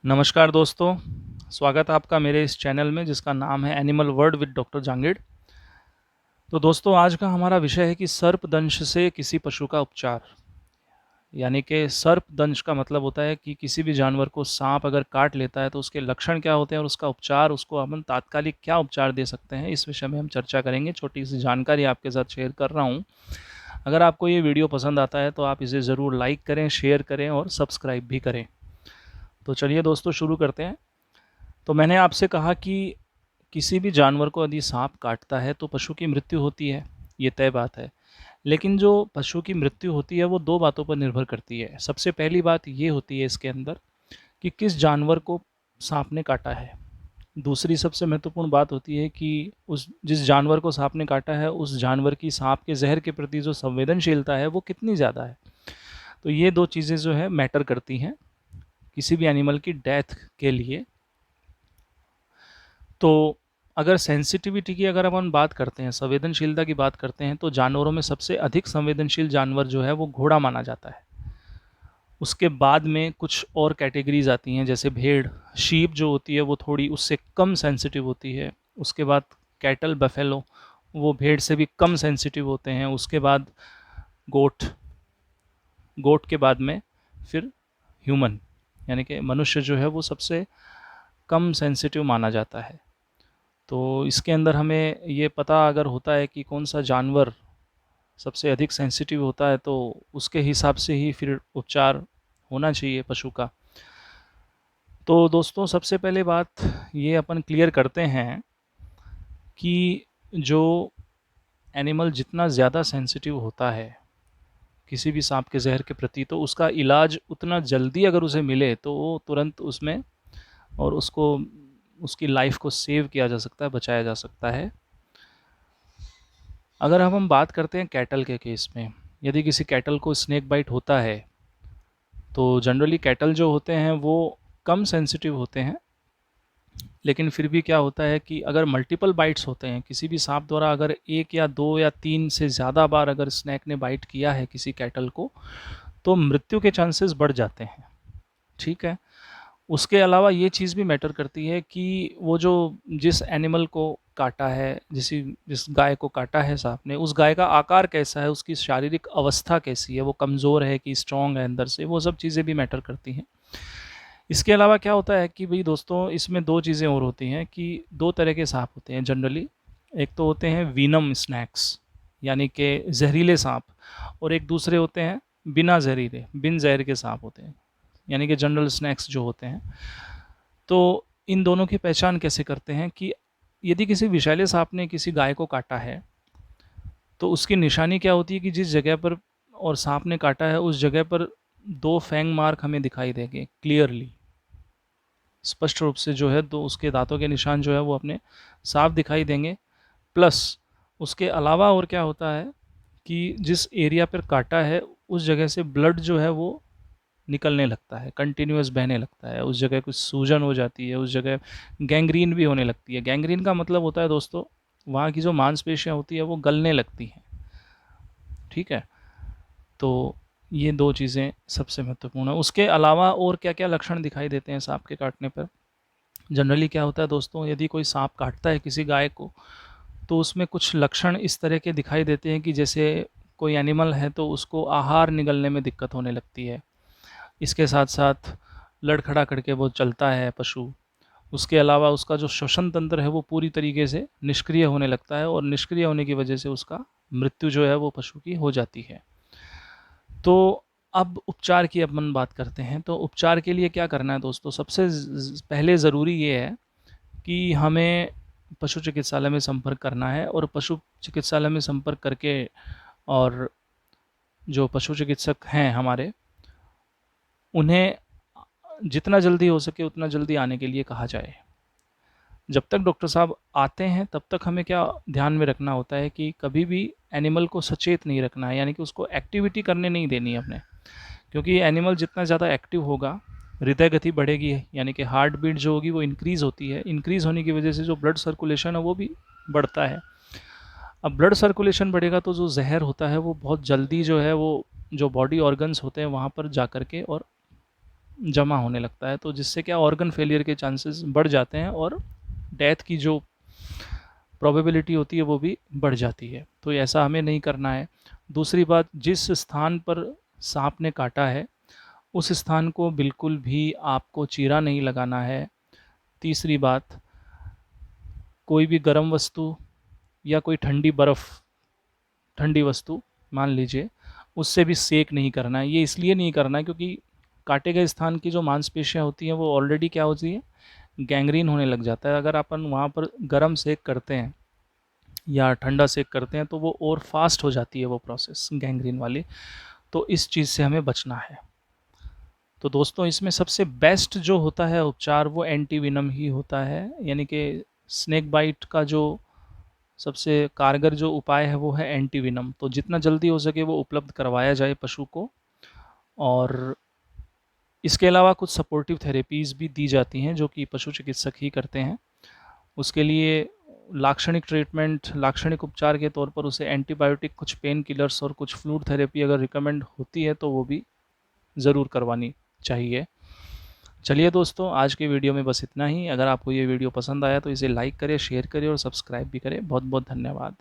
नमस्कार दोस्तों, स्वागत है आपका मेरे इस चैनल में जिसका नाम है animal world with doctor Jangid. तो दोस्तों, आज का हमारा विषय है कि सर्पदंश से किसी पशु का उपचार। यानी कि सर्पदंश का मतलब होता है कि किसी भी जानवर को सांप अगर काट लेता है तो उसके लक्षण क्या होते हैं और उसका उपचार, उसको अपन तात्कालिक क्या उपचार दे सकते हैं, इस विषय में हम चर्चा करेंगे। छोटी सी जानकारी आपके साथ शेयर कर रहा हूँ। अगर आपको ये वीडियो पसंद आता है तो आप इसे ज़रूर लाइक करें, शेयर करें और सब्सक्राइब भी करें। तो चलिए दोस्तों, शुरू करते हैं। तो मैंने आपसे कहा कि किसी भी जानवर को यदि सांप काटता है तो पशु की मृत्यु होती है, ये तय बात है। लेकिन जो पशु की मृत्यु होती है वो दो बातों पर निर्भर करती है। सबसे पहली बात ये होती है इसके अंदर कि किस जानवर को सांप ने काटा है। दूसरी सबसे महत्वपूर्ण बात होती है कि उस जिस जानवर को सांप ने काटा है उस जानवर की सांप के जहर के प्रति जो संवेदनशीलता है वो कितनी ज़्यादा है। तो ये दो चीज़ें जो है मैटर करती हैं किसी भी एनिमल की डेथ के लिए। तो अगर सेंसिटिविटी की अगर अपन बात करते हैं, संवेदनशीलता की बात करते हैं, तो जानवरों में सबसे अधिक संवेदनशील जानवर जो है वो घोड़ा माना जाता है। उसके बाद में कुछ और कैटेगरीज आती हैं, जैसे भेड़, शीप जो होती है वो थोड़ी उससे कम सेंसिटिव होती है। उसके बाद कैटल, बफेलो, वो भेड़ से भी कम सेंसिटिव होते हैं। उसके बाद गोट, गोट के बाद में फिर ह्यूमन, यानी कि मनुष्य जो है वो सबसे कम सेंसिटिव माना जाता है। तो इसके अंदर हमें ये पता अगर होता है कि कौन सा जानवर सबसे अधिक सेंसिटिव होता है तो उसके हिसाब से ही फिर उपचार होना चाहिए पशु का। तो दोस्तों, सबसे पहले बात ये अपन क्लियर करते हैं कि जो एनिमल जितना ज़्यादा सेंसिटिव होता है किसी भी सांप के जहर के प्रति, तो उसका इलाज उतना जल्दी अगर उसे मिले तो वो तुरंत उसमें और उसको उसकी लाइफ को सेव किया जा सकता है, बचाया जा सकता है। अगर हम बात करते हैं कैटल के केस में, यदि किसी कैटल को स्नेक बाइट होता है तो जनरली कैटल जो होते हैं वो कम सेंसिटिव होते हैं। लेकिन फिर भी क्या होता है कि अगर मल्टीपल बाइट्स होते हैं, किसी भी सांप द्वारा अगर एक या दो या तीन से ज़्यादा बार अगर स्नेक ने बाइट किया है किसी कैटल को, तो मृत्यु के चांसेस बढ़ जाते हैं। ठीक है। उसके अलावा ये चीज़ भी मैटर करती है कि वो जो जिस एनिमल को काटा है, जिस गाय को काटा है सांप ने, उस गाय का आकार कैसा है, उसकी शारीरिक अवस्था कैसी है, वो कमज़ोर है कि स्ट्रॉन्ग है अंदर से, वो सब चीज़ें भी मैटर करती हैं। इसके अलावा क्या होता है कि भाई दोस्तों, इसमें दो चीज़ें और होती हैं कि दो तरह के सांप होते हैं जनरली। एक तो होते हैं वीनम स्नैक्स, यानी कि जहरीले सांप, और एक दूसरे होते हैं बिना जहरीले, बिन जहर के सांप होते हैं, यानी कि जनरल स्नैक्स जो होते हैं। तो इन दोनों की पहचान कैसे करते हैं कि यदि किसी विषैले सांप ने किसी गाय को काटा है तो उसकी निशानी क्या होती है कि जिस जगह पर और सांप ने काटा है उस जगह पर दो फैंग मार्क हमें दिखाई देंगे क्लियरली, स्पष्ट रूप से जो है, तो उसके दांतों के निशान जो है वो अपने साफ दिखाई देंगे। प्लस उसके अलावा और क्या होता है कि जिस एरिया पर काटा है उस जगह से ब्लड जो है वो निकलने लगता है, कंटिन्यूअस बहने लगता है, उस जगह कुछ सूजन हो जाती है, उस जगह गैंग्रीन भी होने लगती है। गैंग्रीन का मतलब होता है दोस्तों, वहाँ की जो मांसपेशियाँ होती है वो गलने लगती हैं। ठीक है। तो ये दो चीज़ें सबसे महत्वपूर्ण है। उसके अलावा और क्या क्या लक्षण दिखाई देते हैं सांप के काटने पर। जनरली क्या होता है दोस्तों, यदि कोई सांप काटता है किसी गाय को तो उसमें कुछ लक्षण इस तरह के दिखाई देते हैं कि जैसे कोई एनिमल है तो उसको आहार निगलने में दिक्कत होने लगती है। इसके साथ साथ लड़खड़ा करके वो चलता है पशु। उसके अलावा उसका जो श्वसन तंत्र है वो पूरी तरीके से निष्क्रिय होने लगता है और निष्क्रिय होने की वजह से उसका मृत्यु जो है वो पशु की हो जाती है। तो अब उपचार की अपन बात करते हैं। तो उपचार के लिए क्या करना है दोस्तों, सबसे पहले ज़रूरी ये है कि हमें पशु चिकित्सालय में संपर्क करना है, और पशु चिकित्सालय में संपर्क करके और जो पशु चिकित्सक हैं हमारे, उन्हें जितना जल्दी हो सके उतना जल्दी आने के लिए कहा जाए। जब तक डॉक्टर साहब आते हैं तब तक हमें क्या ध्यान में रखना होता है कि कभी भी एनिमल को सचेत नहीं रखना है, यानी कि उसको एक्टिविटी करने नहीं देनी है अपने। क्योंकि एनिमल जितना ज़्यादा एक्टिव होगा, हृदय गति बढ़ेगी, यानी कि हार्ट बीट जो होगी वो इंक्रीज़ होती है। इंक्रीज़ होने की वजह से जो ब्लड सर्कुलेशन है वो भी बढ़ता है। अब ब्लड सर्कुलेशन बढ़ेगा तो जो जहर होता है वो बहुत जल्दी जो है वो जो बॉडी ऑर्गन्स होते हैं वहाँ पर जा कर के और जमा होने लगता है, तो जिससे क्या ऑर्गन फेलियर के चांसेस बढ़ जाते हैं और डेथ की जो प्रोबेबिलिटी होती है वो भी बढ़ जाती है। तो ऐसा हमें नहीं करना है। दूसरी बात, जिस स्थान पर सांप ने काटा है उस स्थान को बिल्कुल भी आपको चीरा नहीं लगाना है। तीसरी बात, कोई भी गर्म वस्तु या कोई ठंडी बर्फ़, ठंडी वस्तु मान लीजिए, उससे भी सेक नहीं करना है। ये इसलिए नहीं करना है क्योंकि काटे गए स्थान की जो मांसपेशियाँ होती हैं वो ऑलरेडी क्या होती है, गैंग्रीन होने लग जाता है। अगर अपन वहाँ पर गर्म सेक करते हैं या ठंडा सेक करते हैं तो वो और फास्ट हो जाती है वो प्रोसेस गैंग्रीन वाली। तो इस चीज़ से हमें बचना है। तो दोस्तों, इसमें सबसे बेस्ट जो होता है उपचार वो एंटीविनम ही होता है, यानी कि स्नेक बाइट का जो सबसे कारगर जो उपाय है वो है एंटीविनम। तो जितना जल्दी हो सके वो उपलब्ध करवाया जाए पशु को। और इसके अलावा कुछ सपोर्टिव थेरेपीज़ भी दी जाती हैं जो कि पशु चिकित्सक ही करते हैं। उसके लिए लाक्षणिक ट्रीटमेंट, लाक्षणिक उपचार के तौर पर उसे एंटीबायोटिक, कुछ पेन किलर्स और कुछ फ्लूइड थेरेपी अगर रिकमेंड होती है तो वो भी ज़रूर करवानी चाहिए। चलिए दोस्तों, आज के वीडियो में बस इतना ही। अगर आपको ये वीडियो पसंद आया तो इसे लाइक करें, शेयर करें और सब्सक्राइब भी करें। बहुत बहुत धन्यवाद।